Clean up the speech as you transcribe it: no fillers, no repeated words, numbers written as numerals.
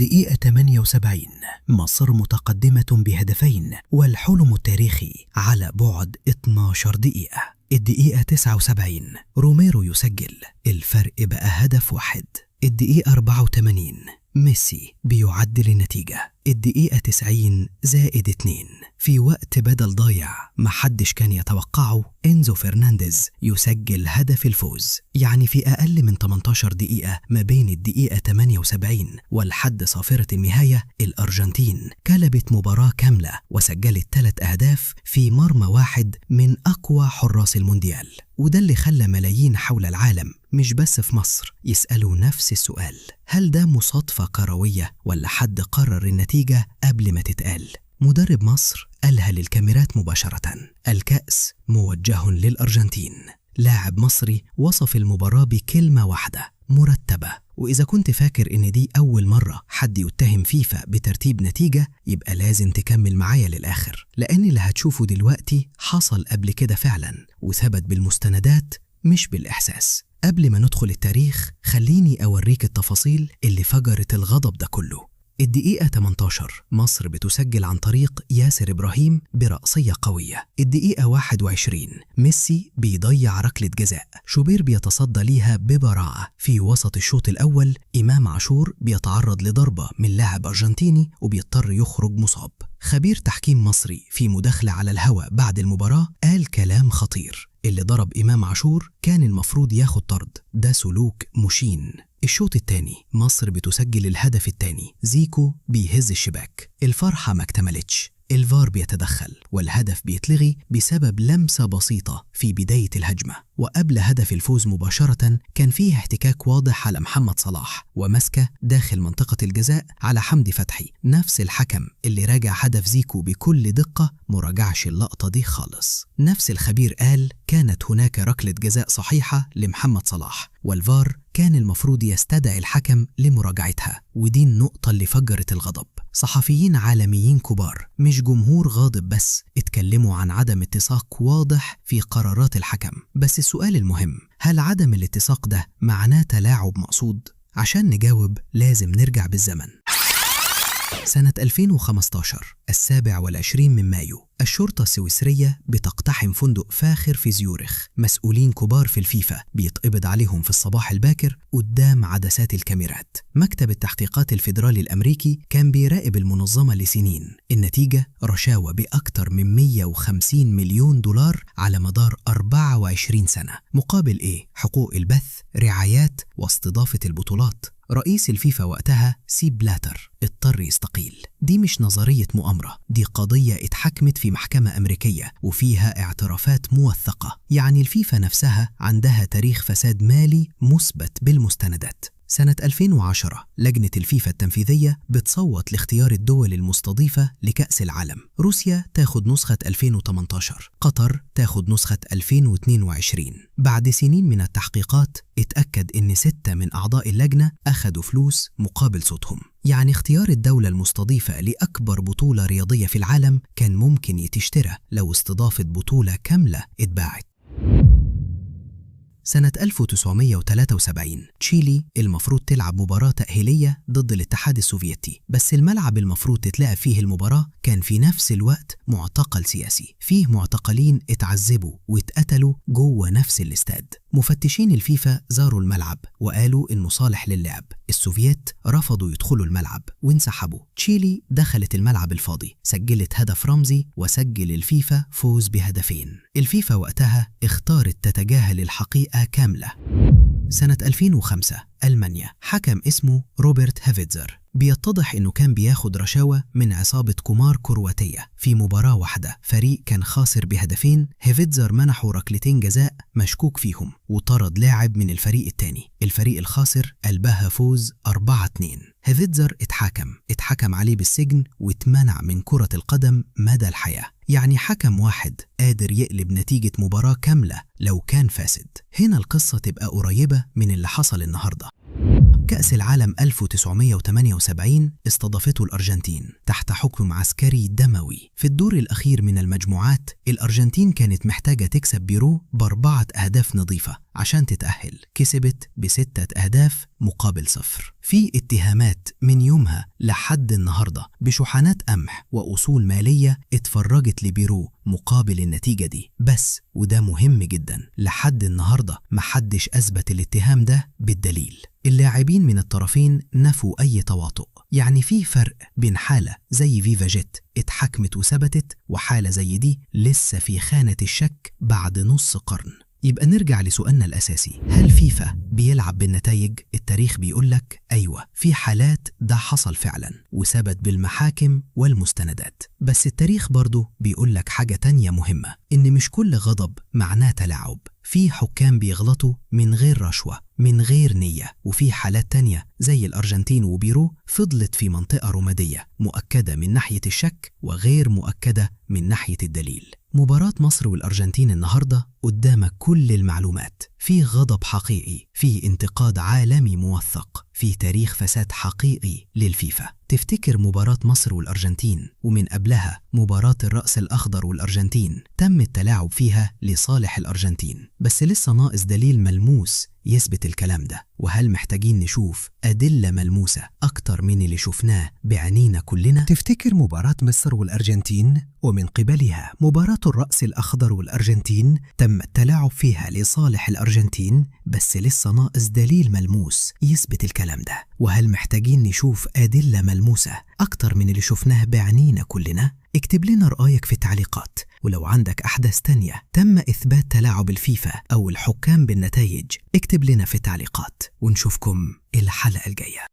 الدقيقة 78 مصر متقدمة بهدفين والحلم التاريخي على بعد 12 دقيقة. الدقيقة 79 روميرو يسجل، الفرق بقى هدف واحد. الدقيقة 84 ميسي بيعدل النتيجة. الدقيقة 90+2 في وقت بدل ضايع محدش كان يتوقعه، إنزو فرنانديز يسجل هدف الفوز. يعني في أقل من 18 دقيقة ما بين الدقيقة 78 والحد صافرة النهاية، الأرجنتين كلبت مباراة كاملة وسجلت 3 أهداف في مرمى واحد من أقوى حراس المونديال. وده اللي خلى ملايين حول العالم مش بس في مصر يسألوا نفس السؤال: هل ده مصادفة كروية ولا حد قرر النتيجة قبل ما تتقال؟ مدرب مصر قالها للكاميرات مباشرة: الكأس موجه للأرجنتين. لاعب مصري وصف المباراة بكلمة واحدة: مرتبة. وإذا كنت فاكر إن دي أول مرة حد يتهم فيفا بترتيب نتيجة، يبقى لازم تكمل معايا للآخر، لأن اللي هتشوفه دلوقتي حصل قبل كده فعلا وثبت بالمستندات مش بالإحساس. قبل ما ندخل التاريخ خليني أوريك التفاصيل اللي فجرت الغضب ده كله. الدقيقة 18 مصر بتسجل عن طريق ياسر إبراهيم برأسية قوية. الدقيقة 21 ميسي بيضيع ركلة جزاء، شوبير بيتصدى ليها ببراعة. في وسط الشوط الأول إمام عاشور بيتعرض لضربة من لاعب أرجنتيني وبيضطر يخرج مصاب. خبير تحكيم مصري في مداخلة على الهواء بعد المباراة قال كلام خطير: اللي ضرب إمام عاشور كان المفروض ياخد طرد، ده سلوك مشين. الشوط الثاني مصر بتسجل الهدف الثاني، زيكو بيهز الشباك. الفرحة ما اكتملتش، الفار بيتدخل والهدف بيتلغي بسبب لمسة بسيطة في بداية الهجمة. وقبل هدف الفوز مباشرة كان فيه احتكاك واضح على محمد صلاح ومسكة داخل منطقة الجزاء على حمدي فتحي. نفس الحكم اللي راجع هدف زيكو بكل دقة مراجعش اللقطة دي خالص. نفس الخبير قال كانت هناك ركلة جزاء صحيحة لمحمد صلاح، والفار كان المفروض يستدعي الحكم لمراجعتها. ودي النقطة اللي فجرت الغضب. صحفيين عالميين كبار مش جمهور غاضب بس اتكلموا عن عدم اتساق واضح في قرارات الحكم. بس السؤال المهم: هل عدم الاتساق ده معناه تلاعب مقصود؟ عشان نجاوب لازم نرجع بالزمن. سنة 2015 27 من مايو، الشرطة السويسرية بتقتحم فندق فاخر في زيورخ. مسؤولين كبار في الفيفا بيتقبض عليهم في الصباح الباكر قدام عدسات الكاميرات. مكتب التحقيقات الفيدرالي الأمريكي كان بيراقب المنظمة لسنين. النتيجة رشاوى بأكتر من 150 مليون دولار على مدار 24 سنة. مقابل إيه؟ حقوق البث، رعايات، واستضافة البطولات. رئيس الفيفا وقتها سيب بلاتر اضطر يستقيل. دي مش نظرية مؤامرة، دي قضية اتحكمت في محكمة أمريكية وفيها اعترافات موثقة. يعني الفيفا نفسها عندها تاريخ فساد مالي مثبت بالمستندات. سنة 2010 لجنة الفيفا التنفيذية بتصوت لاختيار الدول المستضيفة لكأس العالم. روسيا تاخد نسخة 2018، قطر تاخد نسخة 2022. بعد سنين من التحقيقات اتأكد إن 6 من أعضاء اللجنة أخدوا فلوس مقابل صوتهم. يعني اختيار الدولة المستضيفة لأكبر بطولة رياضية في العالم كان ممكن يتشترى لو استضافت بطولة كاملة اتباعت. سنة 1973 تشيلي المفروض تلعب مباراة تأهيلية ضد الاتحاد السوفيتي، بس الملعب المفروض تتلعب فيه المباراة كان في نفس الوقت معتقل سياسي. فيه معتقلين اتعذبوا واتقتلوا جوه نفس الاستاد. مفتشين الفيفا زاروا الملعب وقالوا إنه صالح للعب. السوفييت رفضوا يدخلوا الملعب وانسحبوا. تشيلي دخلت الملعب الفاضي، سجلت هدف رمزي، وسجل الفيفا فوز بهدفين. الفيفا وقتها اختارت تتجاهل الحقيقة كاملة. سنة 2005 ألمانيا، حكم اسمه روبرت هافيتزر بيتضح إنه كان بياخد رشاوى من عصابة قمار كرواتية. في مباراة واحدة فريق كان خاسر بهدفين، هافيتزر منحه ركلتين جزاء مشكوك فيهم وطرد لاعب من الفريق التاني. الفريق الخاسر قلبها فوز 4-2. هافيتزر اتحكم عليه بالسجن واتمنع من كرة القدم مدى الحياة. يعني حكم واحد قادر يقلب نتيجة مباراة كاملة لو كان فاسد. هنا القصة تبقى قريبة من اللي حصل النهاردة. كأس العالم 1978 استضافته الأرجنتين تحت حكم عسكري دموي. في الدور الأخير من المجموعات الأرجنتين كانت محتاجة تكسب بيرو ب4 أهداف نظيفة عشان تتأهل، كسبت ب6 أهداف مقابل 0. في اتهامات من يومها لحد النهاردة بشحنات قمح وأصول مالية اتفرجت لبيرو مقابل النتيجة دي، بس وده مهم جدا، لحد النهاردة محدش أثبت الاتهام ده بالدليل. اللاعبين من الطرفين نفوا أي تواطؤ، يعني في فرق بين حالة زي فيفا جيت اتحكمت وثبتت وحالة زي دي لسه في خانة الشك بعد نص قرن. يبقى نرجع لسؤالنا الأساسي، هل فيفا بيلعب بالنتائج؟ التاريخ بيقولك أيوة، في حالات ده حصل فعلا وثبت بالمحاكم والمستندات، بس التاريخ برضو بيقولك حاجة تانية مهمة، إن مش كل غضب معناه تلاعب. في حكام بيغلطوا من غير رشوة، من غير نية، وفي حالات تانية زي الأرجنتين وبيرو فضلت في منطقة رمادية، مؤكدة من ناحية الشك وغير مؤكدة من ناحية الدليل. مباراة مصر والأرجنتين النهاردة قدامك كل المعلومات، في غضب حقيقي، في انتقاد عالمي موثق، في تاريخ فساد حقيقي للفيفا. تفتكر مباراة مصر والأرجنتين ومن قبلها مباراة الرأس الأخضر والأرجنتين تم التلاعب فيها لصالح الأرجنتين، بس لسه ناقص دليل ملموس يثبت الكلام ده. وهل محتاجين نشوف أدلة ملموسة أكتر من اللي شفناه بعينينا كلنا؟ تفتكر مباراة مصر والأرجنتين ومن قبلها مباراة الرأس الأخضر والأرجنتين تم التلاعب فيها لصالح الأرجنتين، بس لسه ناقص دليل ملموس يثبت الكلام ده؟ وهل محتاجين نشوف أدلة ملموسة أكتر من اللي شفناه بعينينا كلنا؟ اكتب لنا رأيك في التعليقات، ولو عندك أحداث تانية تم إثبات تلاعب الفيفا أو الحكام بالنتائج اكتب لنا في التعليقات، ونشوفكم الحلقة الجاية.